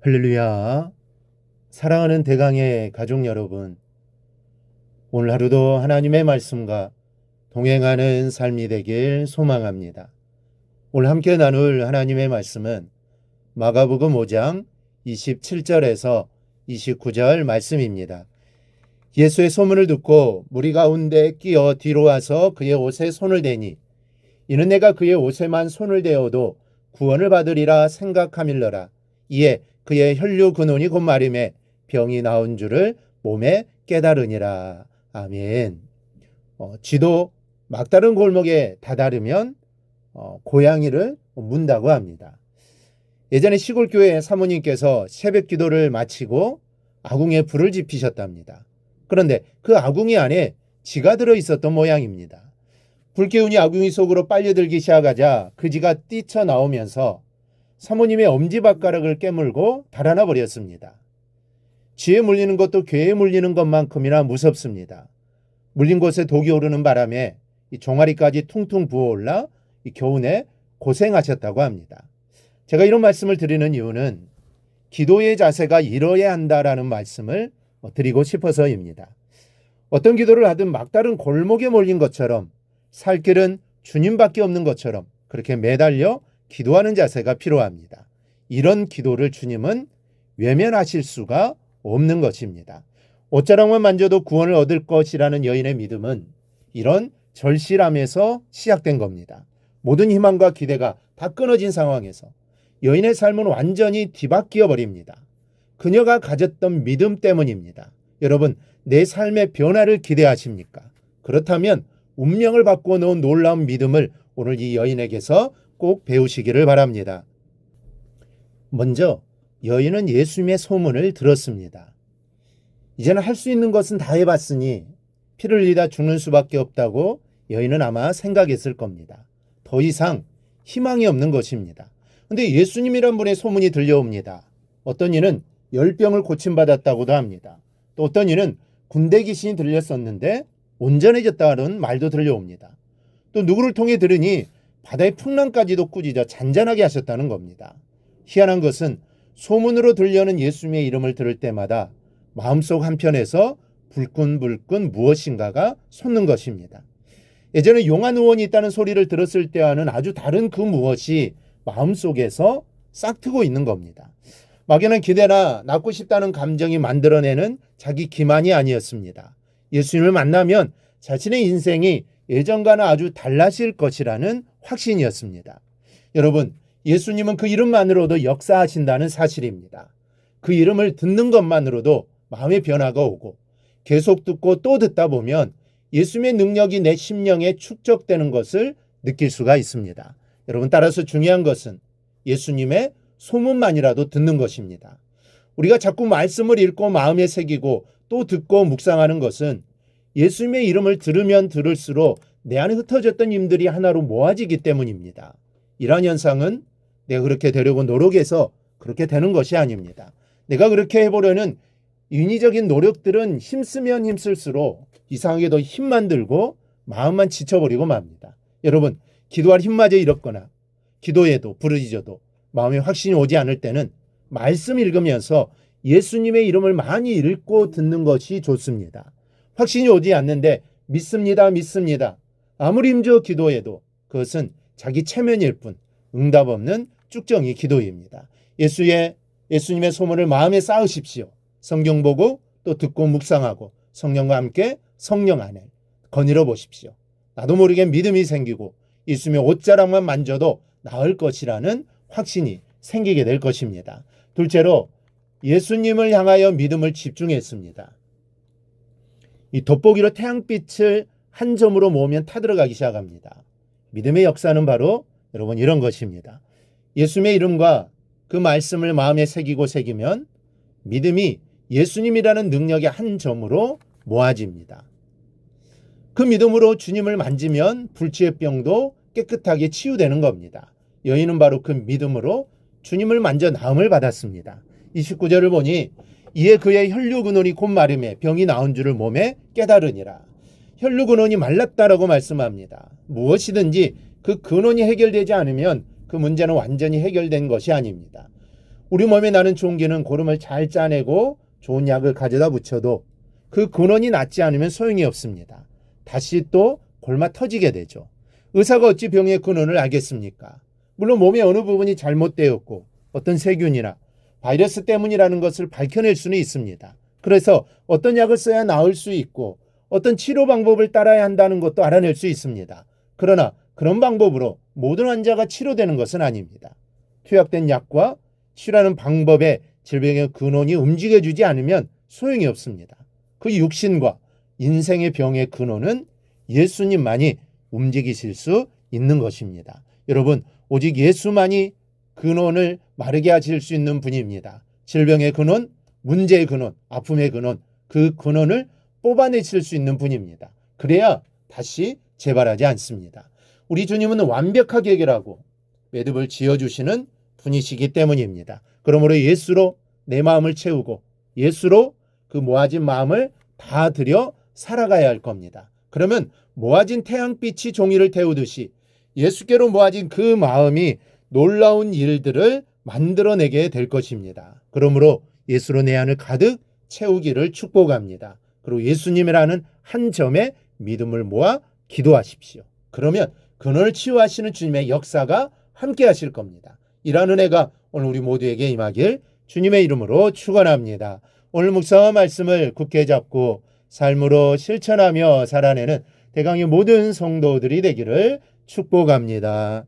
할렐루야. 사랑하는 대강의 가족 여러분, 오늘 하루도 하나님의 말씀과 동행하는 삶이 되길 소망합니다. 오늘 함께 나눌 하나님의 말씀은 마가복음 5장 27절에서 29절 말씀입니다. 예수의 소문을 듣고 무리 가운데 끼어 뒤로 와서 그의 옷에 손을 대니 이는 내가 그의 옷에만 손을 대어도 구원을 받으리라 생각함일러라. 이에 그의 혈류 근원이 곧 마름에 병이 나온 줄을 몸에 깨달으니라. 아멘. 쥐도 막다른 골목에 다다르면 고양이를 문다고 합니다. 예전에 시골교회 사모님께서 새벽 기도를 마치고 아궁이에 불을 지피셨답니다. 그런데 그 아궁이 안에 쥐가 들어 있었던 모양입니다. 불기운이 아궁이 속으로 빨려들기 시작하자 그 쥐가 뛰쳐나오면서 사모님의 엄지발가락을 깨물고 달아나 버렸습니다. 쥐에 물리는 것도 괴에 물리는 것만큼이나 무섭습니다. 물린 곳에 독이 오르는 바람에 이 종아리까지 퉁퉁 부어올라 이 교훈에 고생하셨다고 합니다. 제가 이런 말씀을 드리는 이유는 기도의 자세가 이뤄야 한다라는 말씀을 드리고 싶어서입니다. 어떤 기도를 하든 막다른 골목에 몰린 것처럼 살 길은 주님밖에 없는 것처럼 그렇게 매달려 기도하는 자세가 필요합니다. 이런 기도를 주님은 외면하실 수가 없는 것입니다. 옷자락만 만져도 구원을 얻을 것이라는 여인의 믿음은 이런 절실함에서 시작된 겁니다. 모든 희망과 기대가 다 끊어진 상황에서 여인의 삶은 완전히 뒤바뀌어 버립니다. 그녀가 가졌던 믿음 때문입니다. 여러분, 내 삶의 변화를 기대하십니까? 그렇다면 운명을 바꾸어 놓은 놀라운 믿음을 오늘 이 여인에게서 꼭 배우시기를 바랍니다. 먼저 여인은 예수님의 소문을 들었습니다. 이제는 할 수 있는 것은 다 해봤으니 피를 흘리다 죽는 수밖에 없다고 여인은 아마 생각했을 겁니다. 더 이상 희망이 없는 것입니다. 그런데 예수님이란 분의 소문이 들려옵니다. 어떤 이는 열병을 고침받았다고도 합니다. 또 어떤 이는 군대 귀신이 들렸었는데 온전해졌다는 말도 들려옵니다. 또 누구를 통해 들으니 바다의 풍랑까지도 꾸짖어 잔잔하게 하셨다는 겁니다. 희한한 것은 소문으로 들려오는 예수님의 이름을 들을 때마다 마음속 한편에서 불끈불끈 무엇인가가 솟는 것입니다. 예전에 용한 의원이 있다는 소리를 들었을 때와는 아주 다른 그 무엇이 마음속에서 싹트고 있는 겁니다. 막연한 기대나 낳고 싶다는 감정이 만들어내는 자기 기만이 아니었습니다. 예수님을 만나면 자신의 인생이 예전과는 아주 달라질 것이라는 확신이었습니다. 여러분, 예수님은 그 이름만으로도 역사하신다는 사실입니다. 그 이름을 듣는 것만으로도 마음의 변화가 오고 계속 듣고 또 듣다 보면 예수님의 능력이 내 심령에 축적되는 것을 느낄 수가 있습니다. 여러분, 따라서 중요한 것은 예수님의 소문만이라도 듣는 것입니다. 우리가 자꾸 말씀을 읽고 마음에 새기고 또 듣고 묵상하는 것은 예수님의 이름을 들으면 들을수록 내 안에 흩어졌던 힘들이 하나로 모아지기 때문입니다. 이러한 현상은 내가 그렇게 되려고 노력해서 그렇게 되는 것이 아닙니다. 내가 그렇게 해보려는 인위적인 노력들은 힘쓰면 힘쓸수록 이상하게 더 힘만 들고 마음만 지쳐버리고 맙니다. 여러분, 기도할 힘마저 잃었거나 기도해도 부르짖어도 마음에 확신이 오지 않을 때는 말씀 읽으면서 예수님의 이름을 많이 읽고 듣는 것이 좋습니다. 확신이 오지 않는데 믿습니다. 아무리 힘주어 기도해도 그것은 자기 체면일 뿐 응답 없는 쭉정이 기도입니다. 예수님의 소문을 마음에 쌓으십시오. 성경 보고 또 듣고 묵상하고 성령과 함께 성령 안에 거닐어 보십시오. 나도 모르게 믿음이 생기고 예수님의 옷자락만 만져도 나을 것이라는 확신이 생기게 될 것입니다. 둘째로 예수님을 향하여 믿음을 집중했습니다. 이 돋보기로 태양빛을 한 점으로 모으면 타들어가기 시작합니다. 믿음의 역사는 바로 여러분 이런 것입니다. 예수님의 이름과 그 말씀을 마음에 새기면 믿음이 예수님이라는 능력의 한 점으로 모아집니다. 그 믿음으로 주님을 만지면 불치의 병도 깨끗하게 치유되는 겁니다. 여인은 바로 그 믿음으로 주님을 만져 나음을 받았습니다. 29절을 보니 이에 그의 혈류 근원이 곧 마름에 병이 나온 줄을 몸에 깨달으니라. 혈류 근원이 말랐다라고 말씀합니다. 무엇이든지 그 근원이 해결되지 않으면 그 문제는 완전히 해결된 것이 아닙니다. 우리 몸에 나는 종기는 고름을 잘 짜내고 좋은 약을 가져다 붙여도 그 근원이 낫지 않으면 소용이 없습니다. 다시 또 골마 터지게 되죠. 의사가 어찌 병의 근원을 알겠습니까? 물론 몸의 어느 부분이 잘못되었고 어떤 세균이나 바이러스 때문이라는 것을 밝혀낼 수는 있습니다. 그래서 어떤 약을 써야 나을 수 있고 어떤 치료 방법을 따라야 한다는 것도 알아낼 수 있습니다. 그러나 그런 방법으로 모든 환자가 치료되는 것은 아닙니다. 투약된 약과 치료하는 방법에 질병의 근원이 움직여주지 않으면 소용이 없습니다. 그 육신과 인생의 병의 근원은 예수님만이 움직이실 수 있는 것입니다. 여러분, 오직 예수만이 근원을 마르게 하실 수 있는 분입니다. 질병의 근원, 문제의 근원, 아픔의 근원, 그 근원을 뽑아내실 수 있는 분입니다. 그래야 다시 재발하지 않습니다. 우리 주님은 완벽하게 해결하고 매듭을 지어주시는 분이시기 때문입니다. 그러므로 예수로 내 마음을 채우고 예수로 그 모아진 마음을 다 들여 살아가야 할 겁니다. 그러면 모아진 태양빛이 종이를 태우듯이 예수께로 모아진 그 마음이 놀라운 일들을 만들어내게 될 것입니다. 그러므로 예수로 내 안을 가득 채우기를 축복합니다. 그리고 예수님이라는 한 점에 믿음을 모아 기도하십시오. 그러면 근원을 치유하시는 주님의 역사가 함께 하실 겁니다. 이런 은혜가 오늘 우리 모두에게 임하길 주님의 이름으로 축원합니다. 오늘 목사와 말씀을 굳게 잡고 삶으로 실천하며 살아내는 대강의 모든 성도들이 되기를 축복합니다.